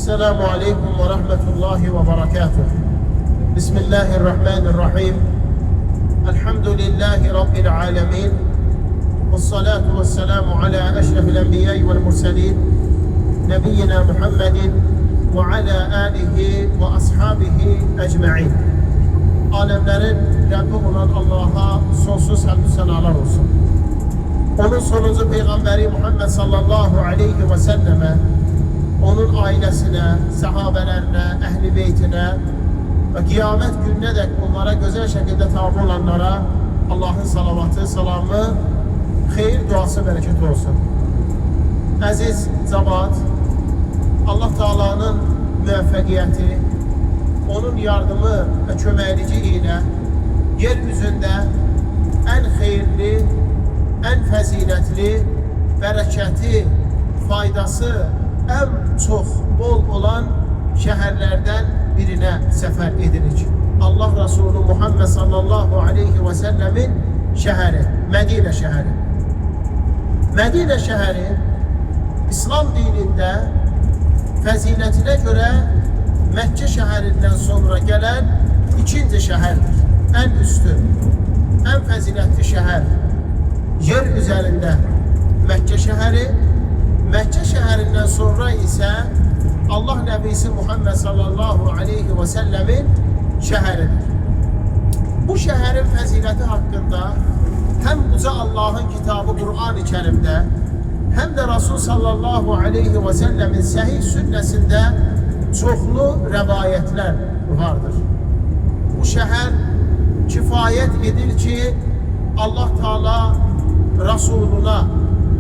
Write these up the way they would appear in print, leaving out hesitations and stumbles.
Esselamu Aleyküm ve Rahmetullahi ve Berekatuhu. Bismillahirrahmanirrahim. Elhamdülillahi Rabbil Alemin. Vessalatu vesselamu ala eşrefil enbiyayı vel murselin. Nebiyyina Muhammedin ve ala alihi ve ashabihi ecma'in. Alemlerin Rabbi olan Allah'a sonsuz hamdü senalar olsun. Onun sonuncu Peygamberi Muhammed sallallahu aleyhi ve selleme, onun ailesine, sahabelerine, ehli beytine ve kıyamet gününe dek onlara güzel şekilde tabi olanlara Allah'ın salavatı, salamı, hayır, duası, bereket olsun. Aziz zabat, Allah Teala'nın müvaffakiyeti, onun yardımı ve çömelici ile yeryüzünde en hayırlı, en faziletli, bereketi, faydası en çok bol olan şehirlerden birine sefer edilir. Allah Resulü Muhammed sallallahu aleyhi ve sellemin şehri, Medine şehri. Medine şehri, İslam dininde faziletine göre Mekke şehrinden sonra gelen ikinci şehirdir. En üstün, en faziletli şehir. Yer üzerinde Mekke şehri, Mekke şehrinden sonra ise Allah Nebisi Muhammed sallallahu aleyhi ve sellemin şehridir. Bu şehrin fazileti hakkında hem Yüce Allah'ın kitabı Kur'an-ı Kerim'de hem de Resul sallallahu aleyhi ve sellemin sahih sünnesinde çoklu rivayetler vardır. Bu şehir kifayet edir ki Allah Teala Resuluna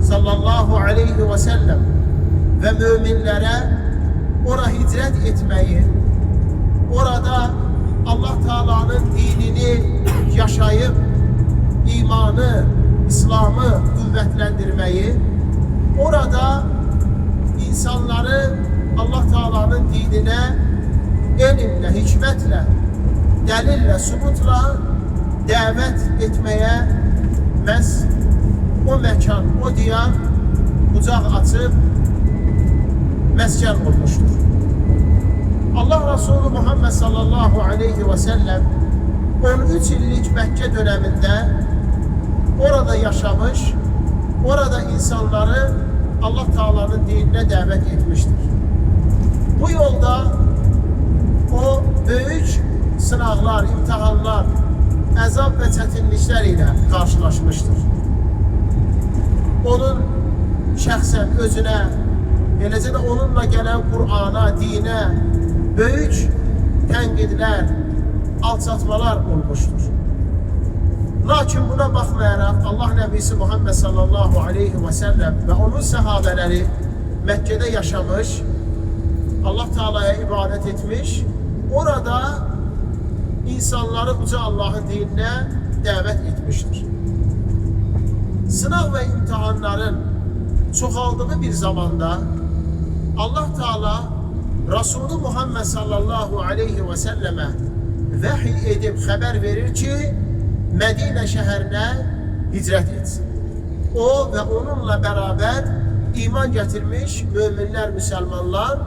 sallallahu aleyhi ve sellem ve müminlere oraya hicret etmeyi, orada Allah Teala'nın dinini yaşayıp imanı, İslam'ı kuvvetlendirmeyi, orada insanları Allah Teala'nın dinine elimle, hikmetle, delille, subutla davet etmeye o mekan, o diyar kucak açıp mesken olmuştur. Allah Resulü Muhammed sallallahu aleyhi ve sellem 13 yıllık Mekke döneminde orada yaşamış, orada insanları Allah Teala'nın dinine davet etmiştir. Bu yolda o büyük sınavlar, imtihanlar, azap ve çetinlikler ile karşılaşmıştır. Onun şəxsən özünə, eləcə də onunla gələn Qur'ana, dinə böyük tənqidlər, alçatmalar olmuşdur. Lakin buna baxmayaraq Allah Nəbisi Muhammed sallallahu aleyhi və səlləm və onun səhabələri Məkkədə yaşamış, Allah Teala'ya ibadət etmiş, orada insanları Yüce Allah'ın dininə dəvət etmiştir. Sınav ve imtihanların çoxaldığı bir zamanda Allah Teala Resulü Muhammed sallallahu aleyhi ve selleme vahiy edip haber verir ki Medine şehrine hicret etsin. O ve onunla beraber iman getirmiş müminler, Müslümanlar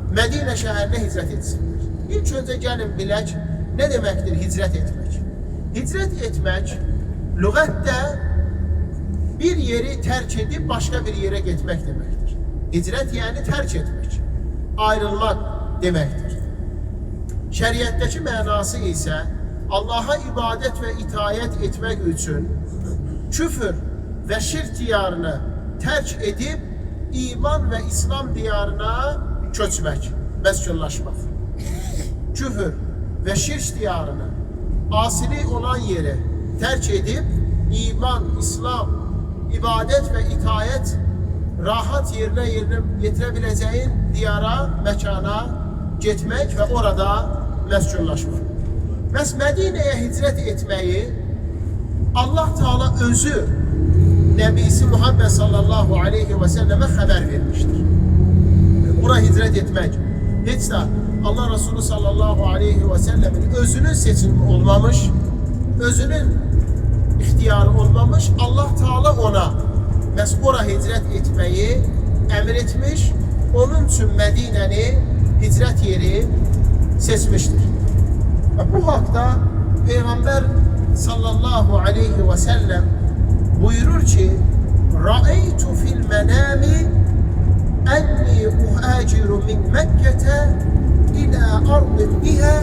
Medine şehrine hicret etsinler. İlk önce gelin bilək ne demektir hicret etmek? Hicret etmek lügatte bir yeri terk edip başka bir yere gitmek demektir. Hicret yani terk etmek, ayrılmak demektir. Şeriattaki manası ise Allah'a ibadet ve itaat etmek için küfür ve şirk diyarını terk edip iman ve İslam diyarına köçmek, meskunlaşmak. Küfür ve şirk diyarını, asili olan yeri terk edip iman, İslam, ibadet ve itaat rahat yerine getirebileceğin diyara, mekana gitmek ve orada meskunlaşmak. Bəs Medine'ye hicret etmeyi Allah Teala özü Nebisi Muhammed sallallahu aleyhi ve selleme haber vermiştir. Oraya hicret etmek hiç de Allah Resulü sallallahu aleyhi ve sellemin özünün seçimi olmamış, özünün ihtiyarı olmamış, Allah Teala ona oraya hicret etmeyi emretmiş, onun için Medine'ni hicrət yeri seçmişdir. Bu haqda Peyğəmbər sallallahu aleyhi və səlləm buyurur ki, Ra'eytu fil mənəmi ənni uhaciru min Məkkətə ilə ardın bihə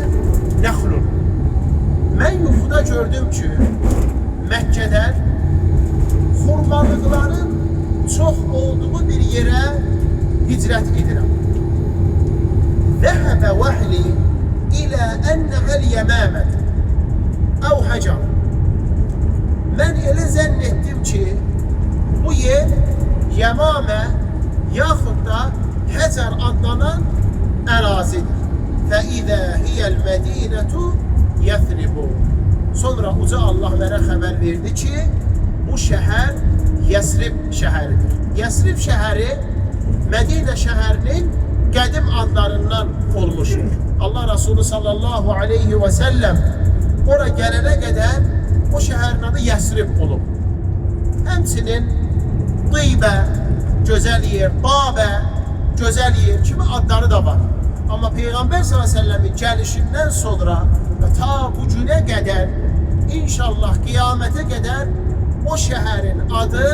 nəxlun. Mən yuxuda gördüm ki, Məkkədən xurmalıqların çox olduğu bir yerə hicrət edirəm. Zəhəbə vəhli ilə ennəhəl yəməmət əv həcar. Mən elə zənn etdim ki, bu yer Yəmamə yaxud da Həcər adlanan ərazidir. Fəidə hiyəl mədinətu yəthribu. Sonra uca Allah mənə xəbər verdi ki, bu şəhər Yəsrib şəhəridir. Yəsrib şəhəri Mədinə şəhərinin qədim adlarından olmuşdur. Allah Resulü sallallahu aleyhi və səlləm ora gələnə qədər o şəhərin adı Yəsrib olub. Həmçinin Tıybə, gözəl yer, Babə, gözəl yer kimi adları da var. Amma Peyğəmbər s.ə.v-in gəlişindən sonra və ta bu günə qədər, inşallah qiyamətə qədər o şəhərin adı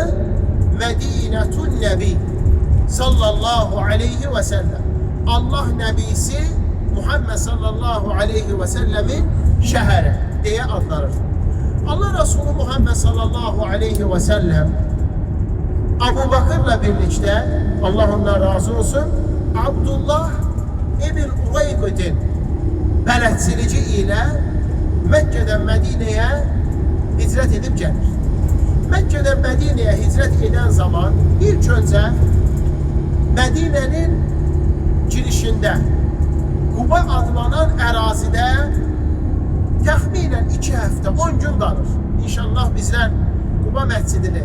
Mədinətun Nəbi sallallahu aleyhi və səlləm. Allah Nəbisi Muhammed sallallahu aleyhi və səlləmin şəhəri deyə adlanır. Allah Resulü Muhammed sallallahu aleyhi və səlləm Abu Bakır'la birlikte, Allah ondan razı olsun, Abdullah İbn Uveykud'in bələdçilici ilə Məkkədən Mədinəyə hicrət edib gəlir. Məkkədən Mədinəyə hicrət edən zaman ilk öncə Mədinənin girişində Quba adlanan ərazidə təxminən 2 həftə, 10 gün qalır. İnşallah bizlər Quba məscidini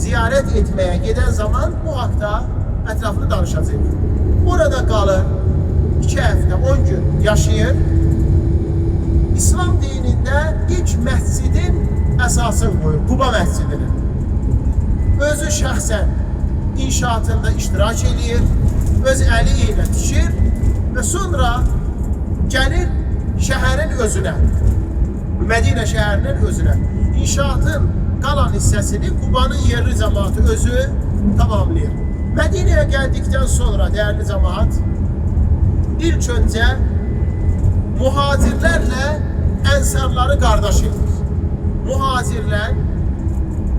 ziyarət etməyə gedən zaman bu haqda ətraflı danışacağıq. Orada qalır, 2 həftə, 10 gün yaşayır. İslam dinində ilk məscidin əsasını qoyur, Quba məscidinin. Özü şəxsən inşaatında iştirak edir, öz əli ilə tikir və sonra gəlir şəhərin özünə, Mədinə şəhərinin özünə. İnşaatın qalan hissəsini Qubanın yerli cəmaatı özü tamamlayır. Mədinəyə gəldikdən sonra dəyərli cəmaat ilk öncə muhacirlərlə ənsarları qardaş edir. Muhacirlər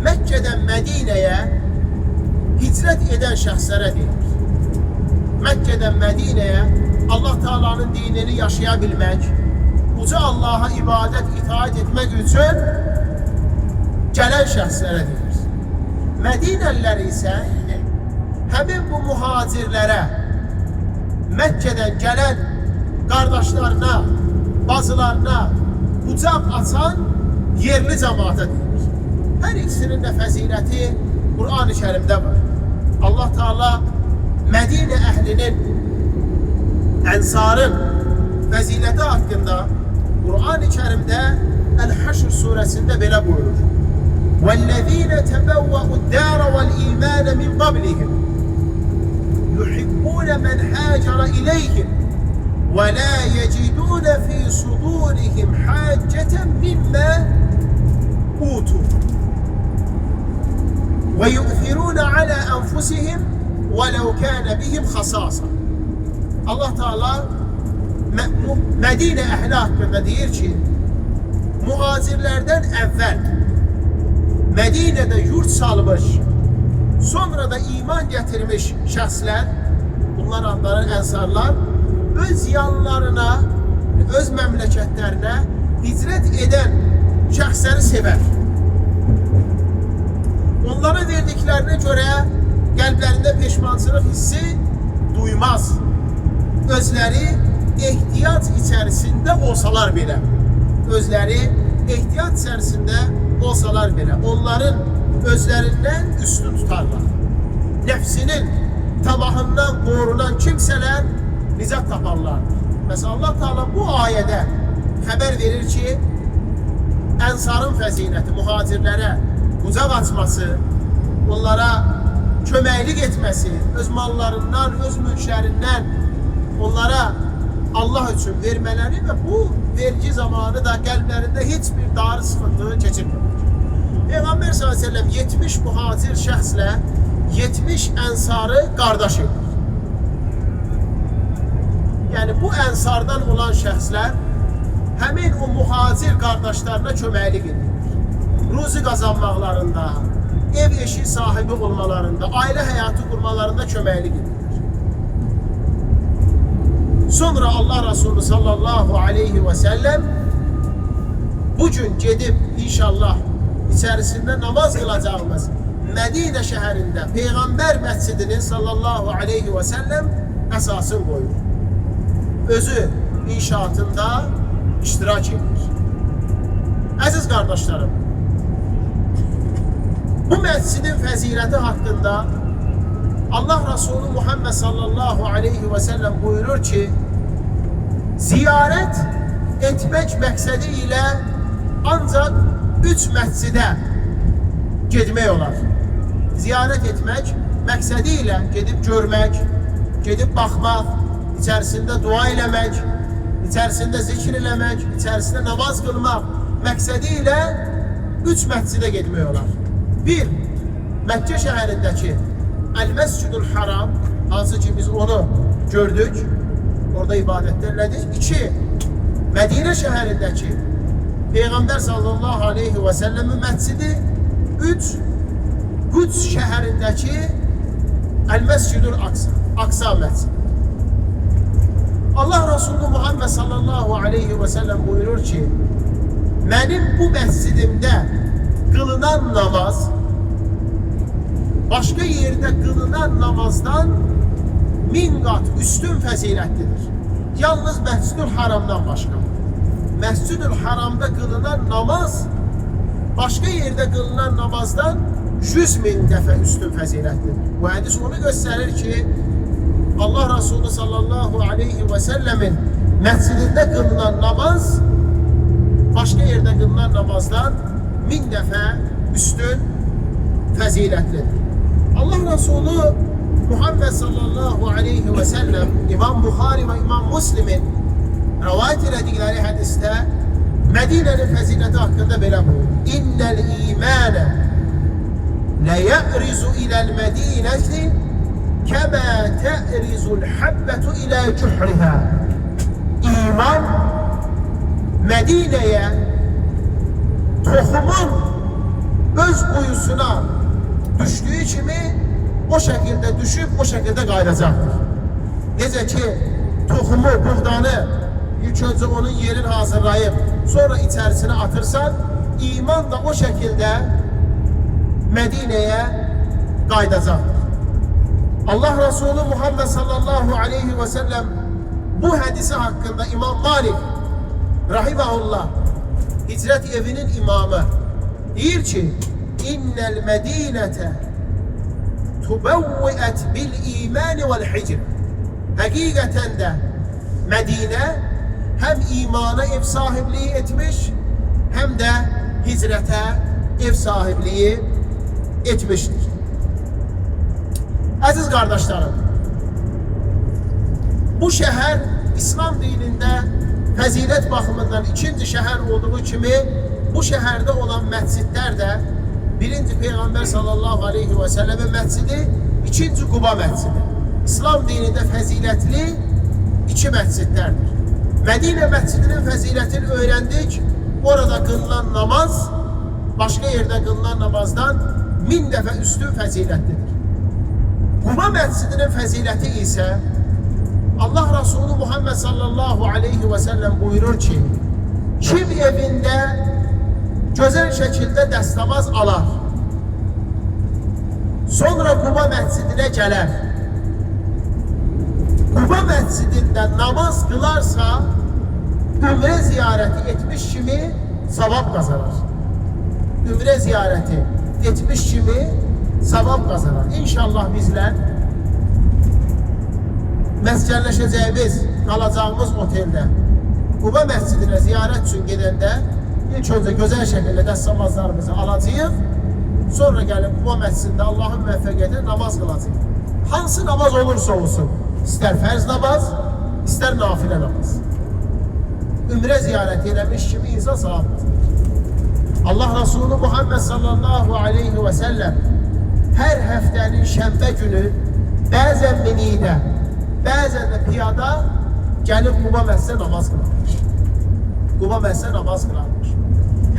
Məkkədən Mədinəyə hicrət edən şəxslərə deyilir. Məkkədən Mədinəyə Allah Teala'nın dinini yaşaya bilmək, uca Allah'a ibadət, itaat etmək üçün gələn şəxslərə deyilir. Mədinəlilər isə həmin bu muhacirlərə, Məkkədən gələn qardaşlarına, bazılarına bucaq açan yerli cəmaata deyilir. Hər ikisinin də fəziləti Qur'an-ı Kərimdə var. Allah Teala Mədinə əhlinin, ənsarın fəziləti haqqında Qur'an-ı Kərimdə Əl-Həşr surəsində belə buyurur. وَالَّذ۪ينَ تَبَوَّأُوا الدَّارَ وَالْاِيمَانَ مِنْ قَبْلِهِمْ يُحِبُّونَ مَنْ هَاجَرَ إِلَيْهِمْ وَلَا يَجِدُونَ فِي صُدُورِهِمْ حَاجَّةً مِمَّا أُوتُوا وَيُؤْثِرُونَ عَلَى أَنْفُسِهِمْ وَلَوْ كَانَ بِهِمْ خَصَاصًا. Allah Teala Mədinə əhli haqqında deyir ki, muhacirlərdən əvvəl Mədinədə yurt salmış, sonra da iman gətirmiş şəxslər, bunlar adları ənsarlar, öz yanlarına, öz məmləkətlərinə hicrət edən şəxsləri sevər. Onlara verdiklərinə görə qəlblərində peşmançılıq hissi duymaz. Özləri ehtiyac içərisində olsalar belə, onların özlərindən üstün tutarlar. Nəfsinin tamahından qorunan kimsələr nicat taparlardır. Mesela Allah Teala bu ayədə xəbər verir ki, ənsarın fəziləti, muhacirlərə qucaq açması, onlara köməklik etməsi, öz mallarından, öz mülklərindən onlara Allah üçün vermələri və bu vergi zamanı da qəlblərində heç bir darı sıxıntı keçirmir. Peyğəmbər s.ə.v 70 mühacir şəxslə 70 ənsarı qardaş edir. Yəni bu ənsardan olan şəxslər həmin o mühacir qardaşlarına köməklik edir. Ruzi qazanmaqlarında, ev eşik sahibi olmalarında, ailə həyatı qurmalarında köməklik edir. Sonra Allah Resulü sallallahu aleyhi ve sellem bugün gedib inşallah içerisinde namaz kılacağımız Medine şəhərində Peyğəmbər məscidinin sallallahu aleyhi ve sellem əsasını qoyur. Özü inşaatında iştirak edir. Əziz qardaşlarım, bu məscidin fəziləti haqqında Allah Resulü Muhammed sallallahu aleyhi ve sellem buyurur ki, ziyaret etmek məqsədi ilə ancaq 3 məscidə getmək olar. Ziyaret etmek məqsədi ilə gedib görmək, gedib baxmaq, içərisində dua eləmək, içərisində zikr eləmək, içərisində namaz qılmaq məqsədi ilə 3 məscidə getmək olar. 1. Məkkə şəhərindəki El-Məscidül Haram, hansı ki biz onu gördük, orada ibadətlərlədik. 2. Mədinə şəhərindəki Peyğəmbər sallallahu aleyhi ve sellemin məscidi. 3. Quds şəhərindəki El-Məscidül Aqsa məscidi. Allah Resulü Muhammed sallallahu aleyhi ve sellem buyurur ki, mənim bu məscidimdə qılınan namaz başka yerde kılınan namazdan 1000 kat üstün fəzilətlidir. Yalnız Məscidül Haramdan başka. Məscidül Haramda kılınan namaz başka yerde kılınan namazdan 100.000 dəfə üstün fəzilətlidir. Bu hadis onu gösterir ki, Allah Resulü sallallahu aleyhi ve sellemin məscidində kılınan namaz başka yerde kılınan namazdan 1000 dəfə üstün fəzilətlidir. Allah Resulü Muhammed sallallahu aleyhi ve sellem İmam Bukhari ve İmam Müslim'in rivayet edildikleri hadiste Medine'nin fəziləti hakkında belə buyurur. İnnel imane la ya'rizu ila'l medineti kema ta'rizul habbetu ila cuhriha. İman Medine'ye tohumun öz kuyusuna düştüğü kimi o şekilde düşüp o şekilde qayıdacaktır. Necə ki tohumu, buğdanı ilk önce onun yerini hazırlayıp sonra içerisine atırsan, iman da o şekilde Medine'ye qayıdacaktır. Allah Resulü Muhammed sallallahu aleyhi ve sellem bu hadisi hakkında İmam Malik rahimahullah hicret evinin imamı deyir ki, İnnel medinete tubevvi'et bil imani vel hicr. Hakikaten de Medine hem imana ev sahipliği etmiş hem de hicrete ev sahipliği etmiştir. Aziz kardeşlerim, bu şehir İslam dininde fəzilət baxımından ikinci şehir olduğu kimi bu şehirde olan məscidlər də birinci Peygamber sallallahu aleyhi ve sellemin məscidi, ikinci Quba məscidi. İslam dininde fəzilətli iki məscidlərdir. Medine məscidinin fəzilətini öğrendik. Orada kılınan namaz başka yerde kılınan namazdan 1000 dəfə üstün fəzilətlidir. Quba məscidinin fəziləti ise Allah Resulü Muhammed sallallahu aleyhi ve sellem buyurur ki, kim evinde güzel şekilde dəstəmaz alar, sonra Quba məscidine gələr, Quba məscidində namaz kılarsa, ümre ziyareti etmiş kimi savab kazanır. Ümre ziyareti etmiş kimi savab kazanır. İnşallah bizler məskənləşəcəyimiz, qalacağımız oteldə Quba məscidinə ziyarət üçün gedəndə ilk öncə gözəl şəkildə dəstəmazlarımızı alacağıq, sonra gəlib Quba məscidində Allahın müvəffəqiyyətinə namaz qılacağıq. Hansı namaz olursa olsun, istər fərz namaz, istər nafilə namaz. Ümrə ziyarət eləmiş kimi insan savabdır. Allah Resulü Muhammed sallallahu aleyhi ve sellem her həftənin şənbə günü bəzən minidə, bəzən də piyada gəlib Quba məscidə namaz qılarmış. Quba məscidə namaz qılarmış.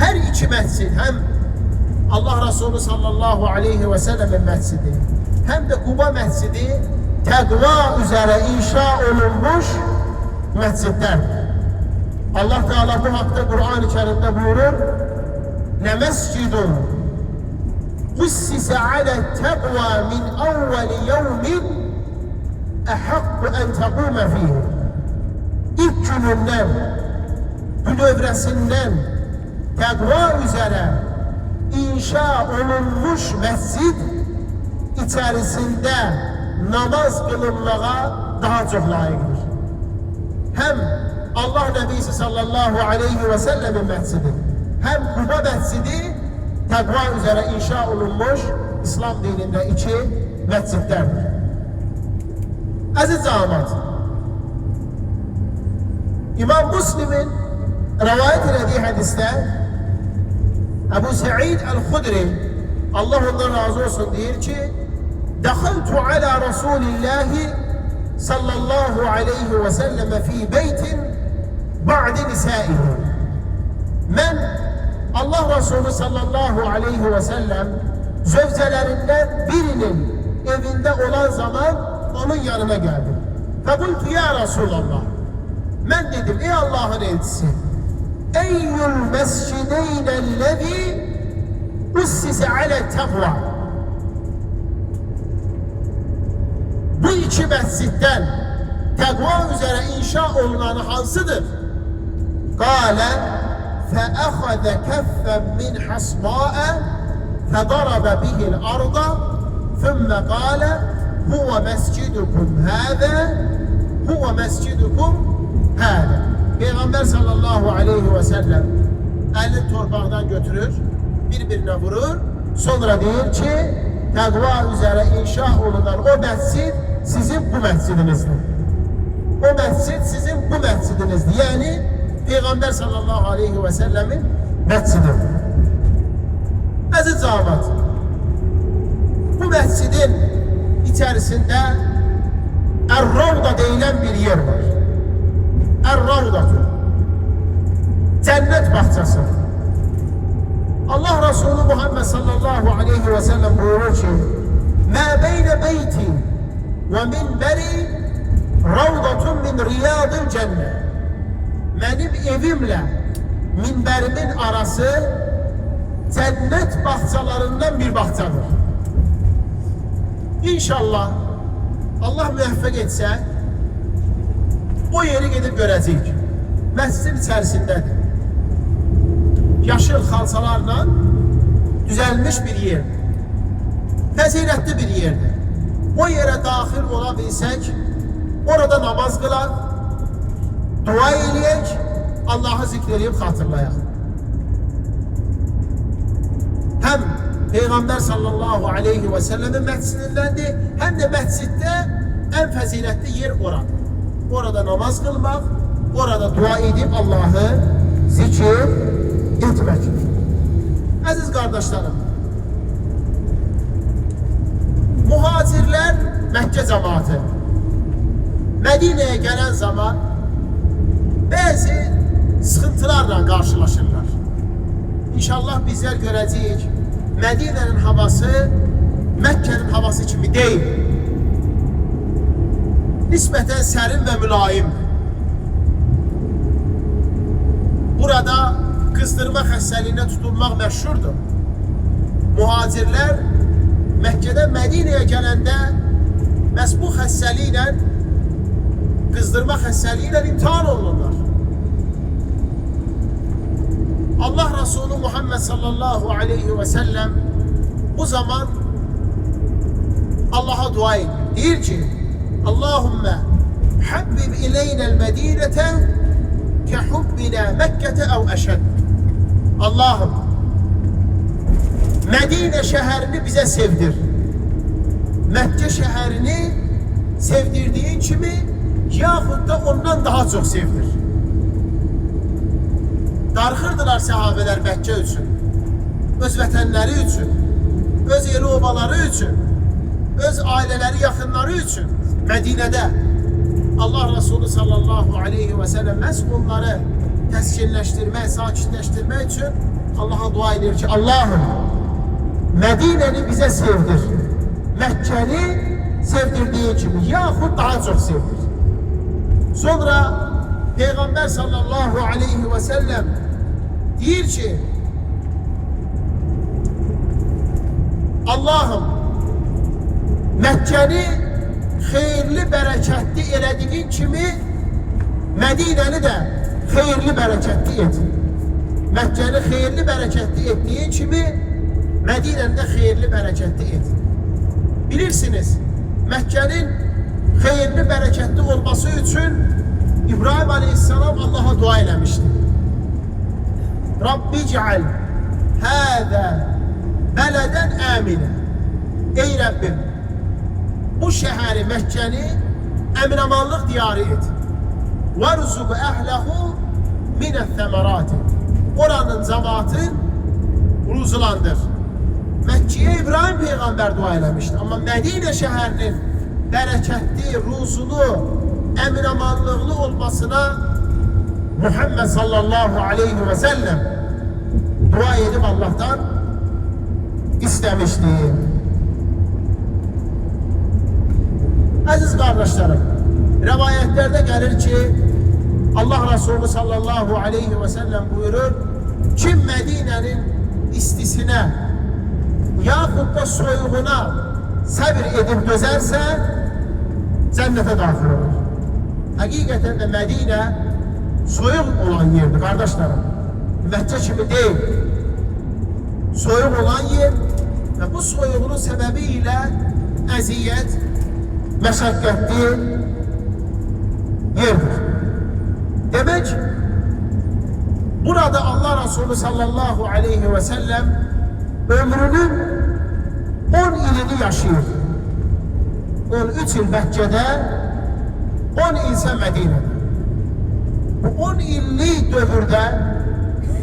Hər iki məscid, həm Allah Resulü sallallahu aleyhi ve sellemin məscidi, həm də Quba məscidi təqva üzərə inşa olunmuş məscidlərdir. Allah Teala bu haqda Kur'an-ı Kerim'de buyurur: "Lemescidun ussise ale teqva min evveli yevmin ehakku en tequme fihi." İlk gününden, bünövresinden təqva üzere inşa olunmuş mescid içerisinde namaz kılınmağa daha çok layıktır. Hem Allah Nebisi sallallahu aleyhi ve sellemin mescidi, hem Kuba mescidi təqva üzere inşa olunmuş İslam dininde iki mescidlerdir. Aziz cemaat, İmam Müslim'in rivayet ettiği hadiste Ebu Sa'id el-Hudri, Allah ondan razı olsun, deyir ki: "Dakhaltu ala Rasulillahi sallallahu aleyhi ve sellem fi beytin ba'di nisaihi." Ben Allah Resulü sallallahu aleyhi ve sellem zövcelerinden birinin evinde olan zaman onun yanına geldim. Febultu ya Resulallah. Ben dedim, ey Allah'ın elçisi, eyyül mescideynellezî ussise ale tekva. Bu iki mescitten tekva üzere inşa olunanı hansıdır? Kâle فَأَخَذَ كَفًّا مِنْ حَصْبَاءَ فَضَرَبَ بِهِ الْأَرْضَ ثُمَّ قَالَ هُوَ مَسْجِدُكُمْ هَذَا هُوَ مَسْجِدُكُمْ هَذَا. Peygamber sallallahu aleyhi ve sellem elini torpaqdan götürür, birbirine vurur, sonra deyir ki, təqva üzere inşa olunan o mescid sizin bu mescidinizdir. O mescid sizin bu mescidinizdir. Yani Peygamber sallallahu aleyhi ve sellemin mescidi. Aziz cemaat, bu mescidin içerisinde Er-Ravda denilen bir yer var. Er-Ravdatu, cennet bahçesi. Allah Resulü Muhammed sallallahu aleyhi ve sellem buyurur ki: "Ma beyne beyti ve minberi ravdatun min riyadil cennet." Benim evimle minberimin arası cennet bahçelerinden bir bahçedir. İnşallah Allah müvaffak etse o yeri gidip görəcəyik. Məscidin içərisindədir. Yaşıl xalçalarla düzəlmiş bir yer. Fəzilətli bir yerdir. O yere daxil ola bilsək, orada namaz qılar, dua eləyək, Allah'ı zikredip hatırlayaq. Hem Peygamber sallallahu aleyhi ve sellemin mescidindendir, hem de mescitte en faziletli yer oradır. Orada namaz kılmak, orada dua edip Allah'ı zikir etmek. Aziz kardeşlerim, muhacirler Mekke cemaati Medine'ye gelen zaman bazı sıkıntılarla karşılaşırlar. İnşallah bizler görəcəyik, Medine'nin havası Mekke'nin havası gibi değil. Nispeten serin ve mülayim. Burada kızdırma xəstəliyinə tutulmaq məşhurdur. Muhacirlər Mekke'den Medine'ye gələndə məhz bu xəstəliklə, kızdırma xəstəliyiyle imtihan olunurlar. Allah Resulü Muhammed sallallahu aleyhi ve sellem bu zaman Allah'a dua ediyor. Deyir ki: Allahümme habbib ileynel medinete ke hubbina Mekke'te ev eşed. Allah'ım, Medine şehrini bize sevdir. Mekke şehrini sevdirdiğin kimi yaxud da ondan daha çox sevdir. Darxırdılar səhabələr Məkkə üçün, öz vətənləri üçün, öz eli obaları üçün, öz ailələri, yaxınları üçün Mədinədə. Allah Resulü sallallahu aleyhi ve sellem məhz onları təskinləşdirmək, sakitləşdirmək üçün Allah'a dua edir ki, Allah'ım Mədinəni bizə sevdir. Məkkəni sevdirdiği kimi yaxud daha çok sevdir. Sonra Peygamber sallallahu aleyhi ve sellem deyir ki, Allah'ım Məkkəni xeyirli, bərəkətli elədiğin kimi Mədinəni də xeyirli, bərəkətli et. Məkkəni xeyirli, bərəkətli etdiğin kimi Mədinəni də xeyirli, bərəkətli et. Bilirsiniz, Məkkənin xeyirli, bərəkətli olması üçün İbrahim Aleyhisselam Allah'a dua eləmişdi. Rabbi ceal hâzâ beleden âmine. Ey Rabbim, bu şehri Məkkəni əmin-amanlıq diyarı et. وَرْزُقْ أَهْلَهُ مِنَ الثَّمَرَاتِ. Oranın cemaatini ruzulandır. Mekke'ye İbrahim peygamber dua eləmişdi. Ama Medine şehrinin bereketli, ruzulu, emin-amanlıqlı olmasına Muhammed sallallahu aleyhi ve sellem dua edip Allah'tan istemişti. Aziz kardeşlerim, rivayetlerde gelir ki Allah Resulü sallallahu aleyhi ve sellem buyurur, kim Medine'nin istisine yaxud da soyuğuna səbir edip dözərsə cennete daxil olur. Həqiqətən də Medine soyuq olan yerdir kardeşlerim. Məkkə kimi değil. Soyuq olan yer ve bu soyuğunun sebebiyle əziyyət, məşəqqətli yerdir. Demek burada Allah Resulü sallallahu aleyhi ve sellem ömrünün 10 ilini yaşayır. 13 il Mekke'de, 10 il ise Medine'de. Bu 10 illik dövrde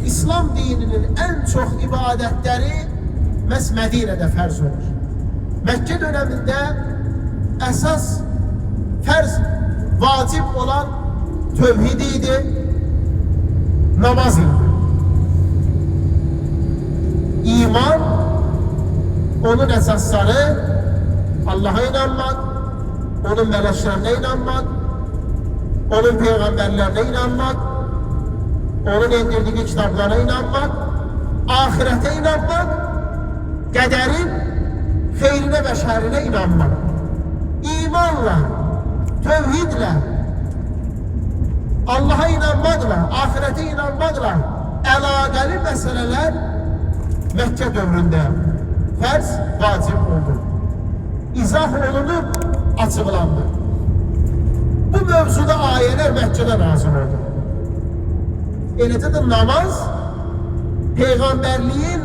İslam dininin en çok ibadetleri Medine'de ferz olur. Mekke döneminde esas ferz, vacip olan tevhidiydi, namaz idi. İman, onun esasları Allah'a inanmak, onun meleklerine inanmak, onun peygamberlerine inanmak, onun indirdiği kitaplarına inanmak, ahirete inanmak, kaderin hayrine ve şerrine inanmak. İmanla, tevhidle, Allah'a inanmakla, ahirete inanmakla alakalı meseleler Mekke dövründe ferz, vacip oldu. İzah olunup açıklandı. Bu mevzuda ayeler Mekke'de nazil oldu. Eləcə də namaz peygamberliğin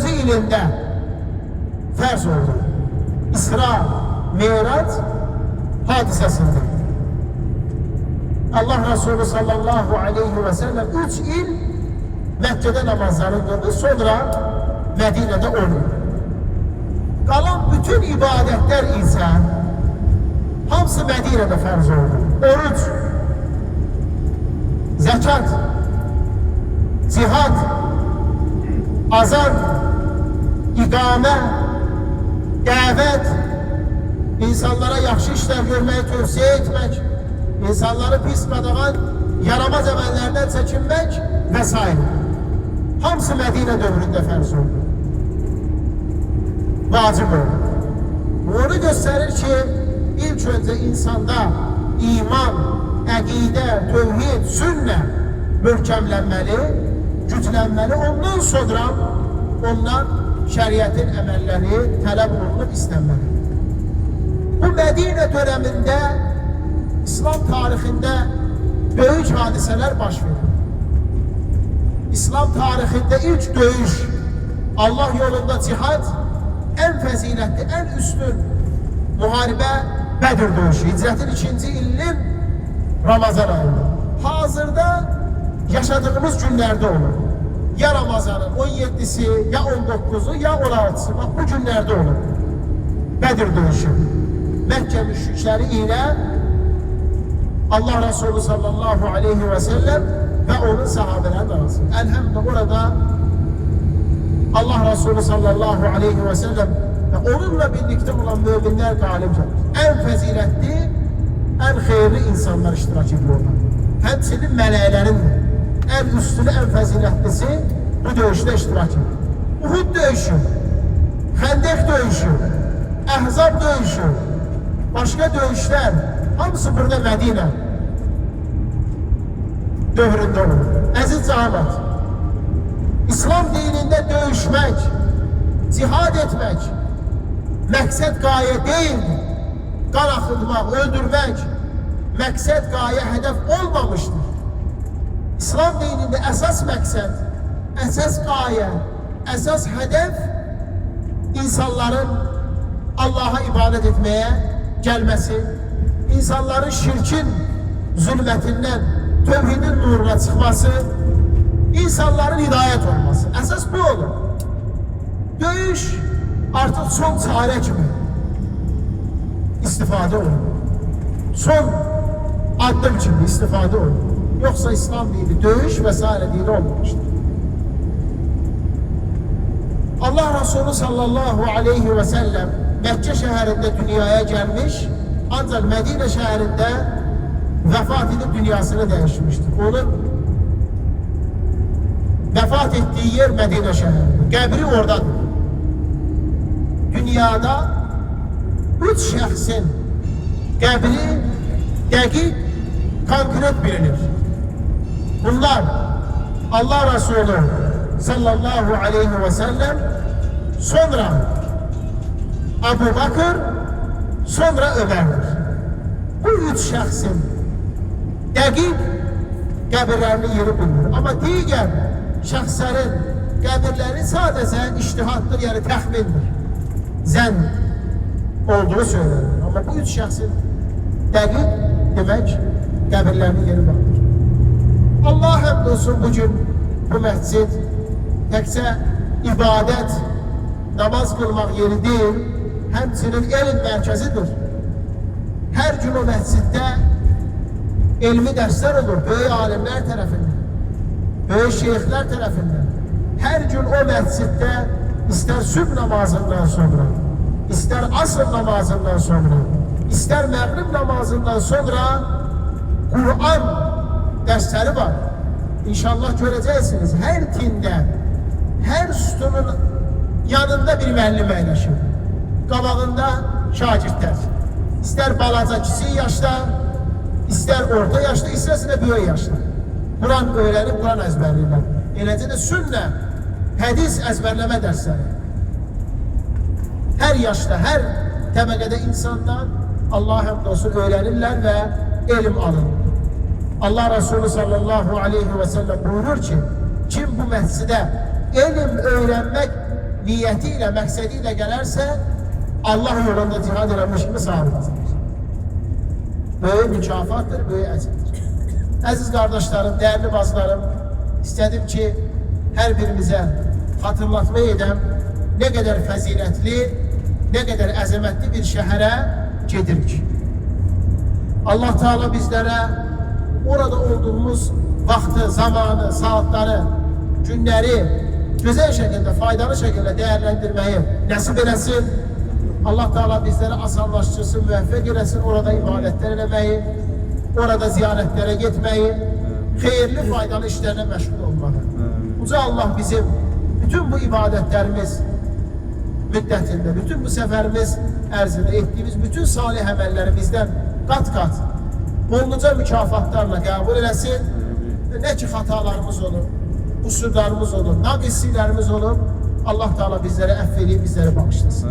10. ilinde ferz oldu. İsra, Miraç hadisesinde. Allah Resulü sallallahu aleyhi ve sellem 3 il Mekke'de namazları kıldı. Sonra Medine'de 10 il. Kalan bütün ibadetler ise hamısı Medine'de farz oldu. Oruç, zekat, cihad, azan, ikame, davet, insanlara yaxşı işler görmeyi tövsiye etmek, insanları pis qadağan, yaramaz əməllərdən çəkinmək və s. Hamısı Medine dövründə fərz oldu. Vacib oldu. Onu gösterir ki, ilk önce insanda iman, əqidə, tövhid, sünnə möhkəmlənməli, güclənməli. Ondan sonra ondan şəriətin əməlləri tələb olunub istənməli. Bu Medine döneminde İslam tarixində böyük hadiseler baş verir. İslam tarixində ilk döyüş, Allah yolunda cihad, en faziletli, en üstün muharebe Bedir döyüşü. Hicretin 2. ilinin Ramazan ayında. Hazırda yaşadığımız günlerde olur. Ya Ramazanın 17'si, ya 19'u, ya 16'sı. Bak bu günlerde olur. Bedir döyüşü. Mekke müşrikleri ile Allah Resulü sallallahu aleyhi ve sellem ve onun sahabeleri arasında. Elhamdülillah orada Allah Resulü sallallahu aleyhi ve sellem ve onunla birlikte olan müminler galip gelir. En faziletli, en hayırlı insanlar iştirak ediyorlar. Hepsinin mələklərin en üstünü, en faziletlisi bu döyüşte iştirak ediyor. Uhud döyüşü, Hendek döyüşü, Ahzab döyüşü, başka döyüşler, hamısı burada Medine dövründe olur. Əziz cəmaət, İslam dininde dövüşmek, cihad etmek, məqsəd gaye değildir. Qan axıtmaq, öldürmək, məqsəd gaye hedef olmamıştır. İslam dininde esas məqsəd, esas gaye, esas hedef insanların Allah'a ibadet etmeye gelmesi, insanların şirkin zulmetinden tövhidin nuruna çıkması, insanların hidayet olması. Esas bu olur. Döyüş artık son çare kimi istifade olur. Son adım kimi istifade olur. Yoksa İslam dini dövüş vesaire dini olmamıştır. Allah Resulü sallallahu aleyhi ve sellem Mekke şehrinde dünyaya gelmiş, ancak Medine şehrinde vefat edip dünyasını değişmiştir. Onun vefat ettiği yer Medine şehrinde. Qəbri oradadır. Dünyada 3 şəxsin qəbri dəqiq, konkret bilinir. Bunlar Allah Resulü sallallahu aleyhi ve sellem, sonra Abu Bakır, sonra Ömer'dir. Bu 3 şəxsin dəqiq qəbirlərini yeri bilinir. Ama digər şəxslərin qəbirləri sadəcə iştihattır, yəni təxmindir. Zən olduğu söylenir. Ama bu 3 şəxsin dəqiq demək qəbirlərinin yeri vardır. Allah həmd olsun bugün bu məscid təkcə ibadət, namaz qılmaq yeri deyil, həmçinin elm mərkəzidir. Hər gün o məsciddə elmi dərslər olur, böyük alimlər tərəfindən, böyük şeyxlər tərəfindən. Hər gün o məsciddə istər sübh namazından sonra, istər asr namazından sonra, istər məğrib namazından sonra Kur'an dersleri var. İnşallah göreceksiniz. Her tinde, her sütunun yanında bir müəllim əyləşir. Qabağında şagirdlər. İstər balaca, kiçik yaşda, istər orta yaşda, istərsə də böyük yaşda. Kur'an öyrənib, Kur'an əzbərləyirlər. Eləcə də sünnə, hədis əzbərləmə dərsləri. Her yaşta, her təbəqədə insanlar Allah həmd olsun öğrenirler ve elm alır. Allah Resulü sallallahu aleyhi ve sellem buyurur ki, kim bu məscidə elm öğrenmek niyetiyle, məqsədiyle gələrsə, Allah yolunda cihad eləmiş kimi savab kazanır. Böyük mükafatdır, böyük əcrdir. Əziz qardaşlarım, değerli bazılarım, istedim ki, her birimize hatırlatma edəm, ne kadar faziletli, ne kadar əzəmətli bir şehre gedirik. Allah Teala bizlere orada olduğumuz vakti, zamanı, saatleri, günleri güzel şekilde, faydalı şekilde değerlendirmeyi nasip eləsin. Allah Teala bizlere asanlaştırsın, müvəffəq eləsin, orada ibadetler eləmeyi, orada ziyaretlere gitmeyi, hayırlı, faydalı işlerine meşgul olmalı. Uca Allah bizim bütün bu ibadetlerimiz müddetinde, bütün bu seferimiz ərzində ettiğimiz bütün salih əməllərimizdən qat-qat, bolluca mükafatlarla qəbul eləsin. Ne ki hatalarımız olur, kusurlarımız olur, naqisliklərimiz olur. Allah Teala bizleri affedip bizleri bağışlasın.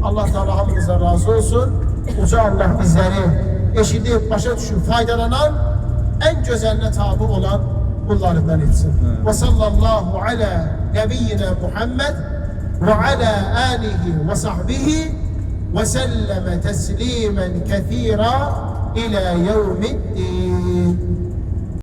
Allah Teala hamımızdan razı olsun. Uca Allah bizleri eşidip, başa düşüp, faydalanan, en güzeline tabi olan kullarından etsin. Ve sallallahu ala nebiyyina Muhammed ve ala alihi ve sahbihi وسلم تسليما كثيرا إلى يوم الدين.